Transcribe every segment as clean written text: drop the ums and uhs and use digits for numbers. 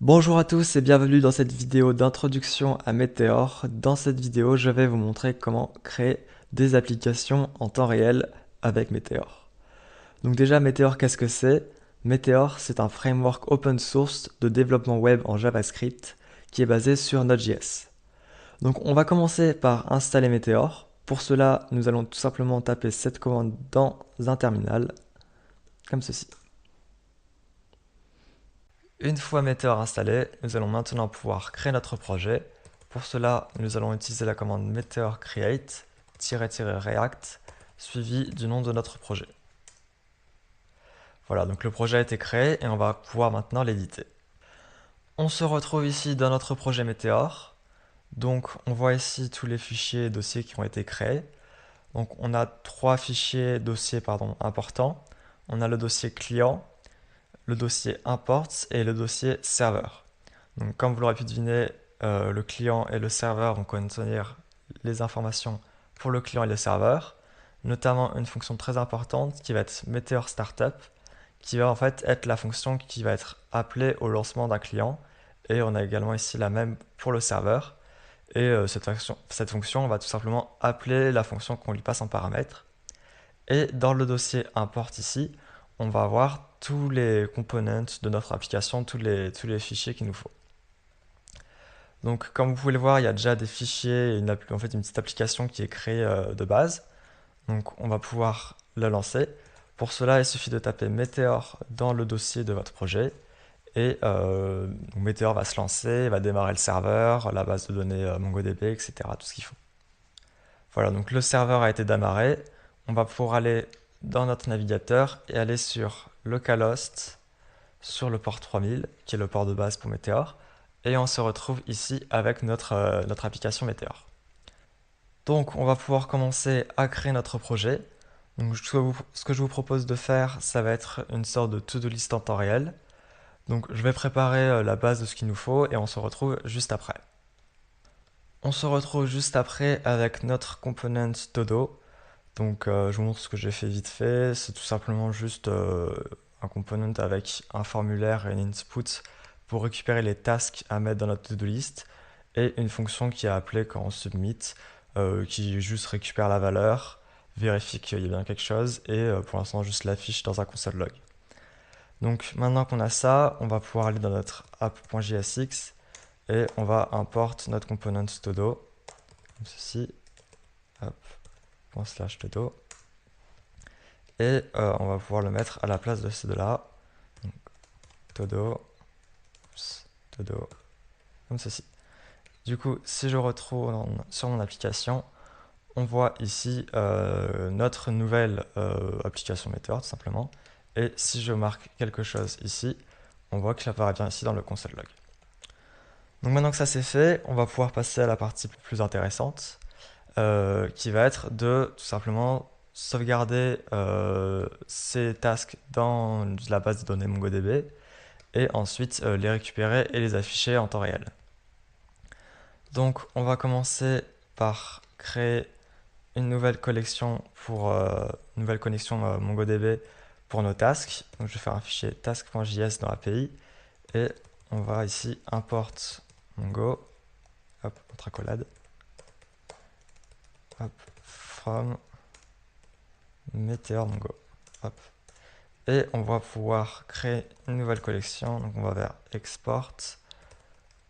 Bonjour à tous et bienvenue dans cette vidéo d'introduction à Meteor. Dans cette vidéo, je vais vous montrer comment créer des applications en temps réel avec Meteor. Donc déjà, Meteor, qu'est-ce que c'est? Meteor, c'est un framework open source de développement web en JavaScript qui est basé sur Node.js. Donc on va commencer par installer Meteor. Pour cela, nous allons tout simplement taper cette commande dans un terminal, comme ceci. Une fois Meteor installé, nous allons maintenant pouvoir créer notre projet. Pour cela, nous allons utiliser la commande meteor create -react suivi du nom de notre projet. Voilà, donc le projet a été créé et on va pouvoir maintenant l'éditer. On se retrouve ici dans notre projet Meteor. Donc on voit ici tous les fichiers et dossiers qui ont été créés. Donc on a trois fichiers dossiers importants. On a le dossier client, le dossier imports et le dossier serveur. Donc, comme vous l'aurez pu deviner, le client et le serveur vont contenir les informations pour le client et le serveur, notamment une fonction très importante qui va être Meteor Startup, qui va en fait être la fonction qui va être appelée au lancement d'un client. Et on a également ici la même pour le serveur. Et cette fonction va tout simplement appeler la fonction qu'on lui passe en paramètre. Et dans le dossier import ici, on va avoir tous les components de notre application, tous les fichiers qu'il nous faut. Donc, comme vous pouvez le voir, il y a déjà des fichiers et en fait, une petite application qui est créée de base. Donc, on va pouvoir la lancer. Pour cela, il suffit de taper Meteor dans le dossier de votre projet. Et Meteor va se lancer, va démarrer le serveur, la base de données MongoDB, etc. Tout ce qu'il faut. Voilà, donc le serveur a été démarré. On va pouvoir aller dans notre navigateur et aller sur localhost sur le port 3000, qui est le port de base pour Meteor. Et on se retrouve ici avec notre application Meteor. Donc on va pouvoir commencer à créer notre projet. Donc ce que je vous propose de faire, ça va être une sorte de to-do list en temps réel. Donc je vais préparer la base de ce qu'il nous faut et on se retrouve juste après. On se retrouve juste après avec notre component Todo. Donc je vous montre ce que j'ai fait vite fait. C'est tout simplement juste un component avec un formulaire et une input pour récupérer les tasks à mettre dans notre to-do list et une fonction qui est appelée quand on submit, qui juste récupère la valeur, vérifie qu'il y a bien quelque chose et pour l'instant juste l'affiche dans un console log. Donc maintenant qu'on a ça, on va pouvoir aller dans notre app.jsx et on va import notre component todo, comme ceci, app.todo. Et on va pouvoir le mettre à la place de ces deux-là. Todo, todo, comme ceci. Du coup, si je retourne sur mon application, on voit ici notre nouvelle application Meteor, tout simplement. Et si je marque quelque chose ici, on voit que ça apparaît bien ici dans le console log. Donc maintenant que ça c'est fait, on va pouvoir passer à la partie plus intéressante, qui va être de tout simplement sauvegarder ces tasks dans la base de données MongoDB et ensuite les récupérer et les afficher en temps réel. Donc on va commencer par créer une nouvelle collection pour nouvelle connexion MongoDB pour nos tasks. Donc je vais faire un fichier task.js dans API et on va ici import Mongo, hop, notre accolade, hop, from Meteor Mongo, hop. Et on va pouvoir créer une nouvelle collection. Donc on va vers export,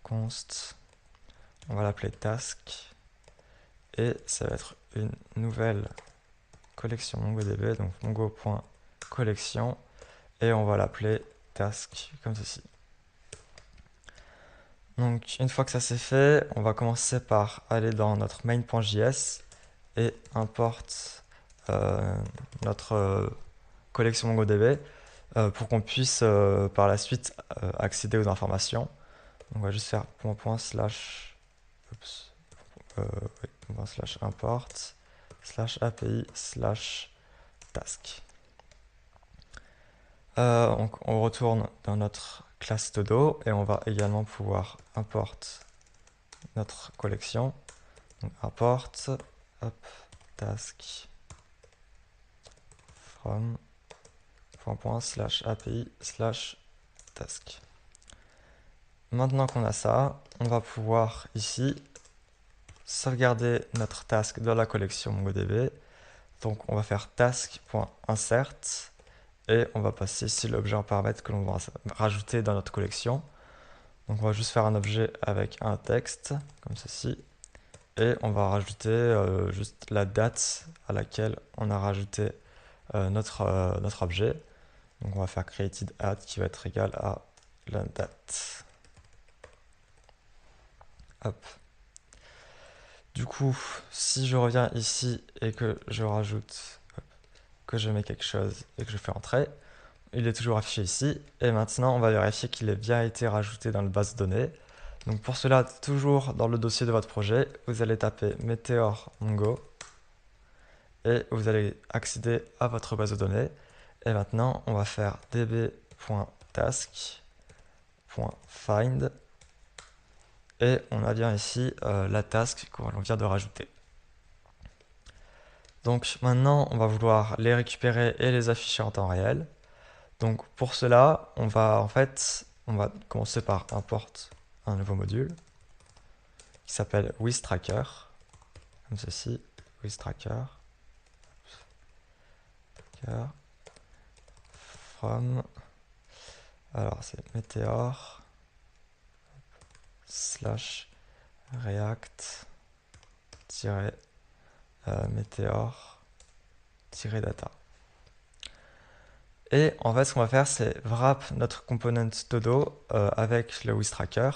const, on va l'appeler task. Et ça va être une nouvelle collection MongoDB, donc mongo.collection. Et on va l'appeler task, comme ceci. Donc une fois que ça c'est fait, on va commencer par aller dans notre main.js et import notre collection MongoDB pour qu'on puisse par la suite accéder aux informations. On va juste faire import API task. On retourne dans notre classe todo et on va également pouvoir import notre collection. Donc import task from .API task. maintenant qu'on a ça, on va pouvoir ici sauvegarder notre task dans la collection MongoDB. Donc on va faire task.insert et on va passer ici l'objet en paramètre que l'on va rajouter dans notre collection. Donc on va juste faire un objet avec un texte, comme ceci, et on va rajouter juste la date à laquelle on a rajouté notre objet. Donc on va faire created at qui va être égal à la date. Hop. Du coup, si je reviens ici et que je rajoute, que je mets quelque chose et que je fais entrer, il est toujours affiché ici. Et maintenant, on va vérifier qu'il ait bien été rajouté dans la base de données. Donc pour cela, toujours dans le dossier de votre projet, vous allez taper Meteor Mongo et vous allez accéder à votre base de données. Et maintenant, on va faire db.task.find et on a bien ici la task qu'on vient de rajouter. Donc maintenant, on va vouloir les récupérer et les afficher en temps réel. Donc pour cela, on va commencer par import un nouveau module qui s'appelle WizTracker, comme ceci, WizTracker, from, alors c'est Meteor slash React Meteor data. Et en fait, ce qu'on va faire, c'est wrap notre component todo avec le WizTracker.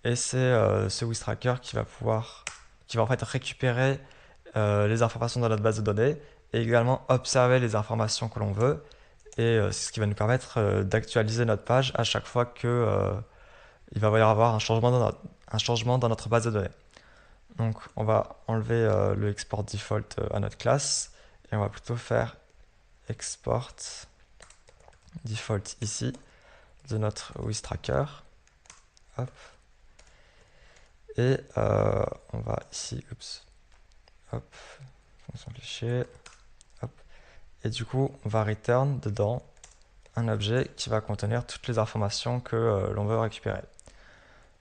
Et c'est ce WizTracker qui va en fait récupérer les informations dans notre base de données et également observer les informations que l'on veut. Et c'est ce qui va nous permettre d'actualiser notre page à chaque fois que il va y avoir un changement dans notre base de données. Donc on va enlever le export default à notre classe et on va plutôt faire export default ici de notre WizTracker. Hop. Et on va ici, hop, fonction cliché, hop. Et du coup, on va return dedans un objet qui va contenir toutes les informations que l'on veut récupérer.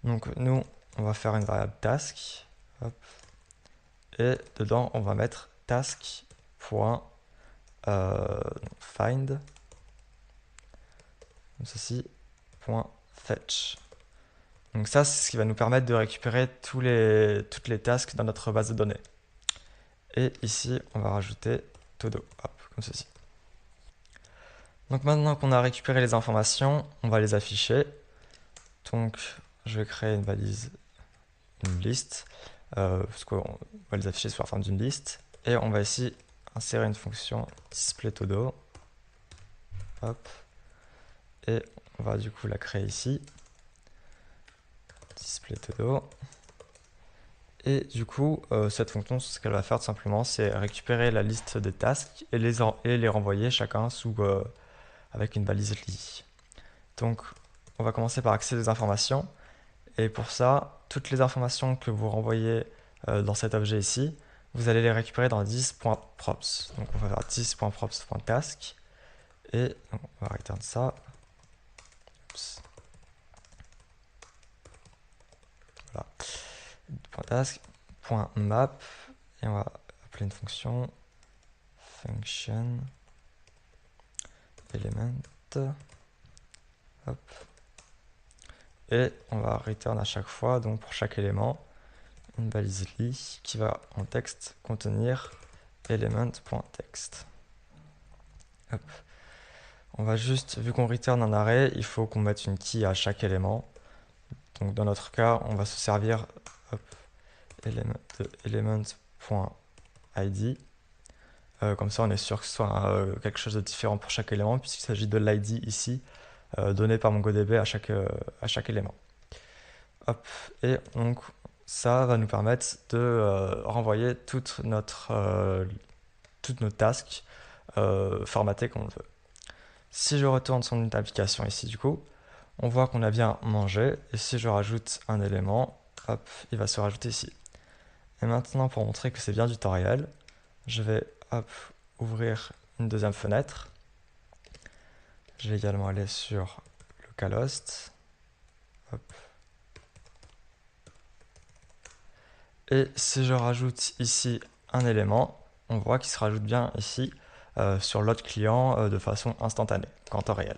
Donc nous, on va faire une variable task, hop, et dedans, on va mettre task.find, comme ceci, .fetch. Donc ça, c'est ce qui va nous permettre de récupérer toutes les tasks dans notre base de données. Et ici, on va rajouter todo, hop, comme ceci. Donc maintenant qu'on a récupéré les informations, on va les afficher. Donc je vais créer une valise, une liste, parce qu'on va les afficher sous la forme d'une liste. Et on va ici insérer une fonction displayTodo. Hop. Et on va du coup la créer ici. DisplayTodo. Et du coup, cette fonction, ce qu'elle va faire tout simplement, c'est récupérer la liste des tasks et les renvoyer chacun avec une balise li. Donc, on va commencer par accéder aux informations. Et pour ça, toutes les informations que vous renvoyez dans cet objet ici, vous allez les récupérer dans 10.props. Donc, on va faire 10.props.task. Et donc, on va return ça. Oups. Voilà. .task.map. Et on va appeler une fonction function element. Hop. Et on va return à chaque fois, donc pour chaque élément, une balise li qui va en texte contenir element.text. Hop. On va juste, vu qu'on return un array, il faut qu'on mette une key à chaque élément. Donc dans notre cas, on va se servir de element.id. Comme ça, on est sûr que ce soit quelque chose de différent pour chaque élément, puisqu'il s'agit de l'id ici, donné par MongoDB à chaque élément. Hop. Et donc, ça va nous permettre de renvoyer toutes nos tasks formatées comme on veut. Si je retourne sur une application ici, du coup, on voit qu'on a bien mangé. Et si je rajoute un élément, hop, il va se rajouter ici. Et maintenant, pour montrer que c'est bien du temps réel, je vais ouvrir une deuxième fenêtre. Je vais également aller sur localhost. Hop. Et si je rajoute ici un élément, on voit qu'il se rajoute bien ici sur l'autre client de façon instantanée, en temps réel.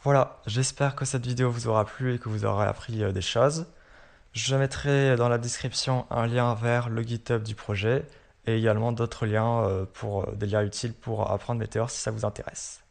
Voilà, j'espère que cette vidéo vous aura plu et que vous aurez appris des choses. Je mettrai dans la description un lien vers le GitHub du projet et également d'autres liens pour des liens utiles pour apprendre Meteor si ça vous intéresse.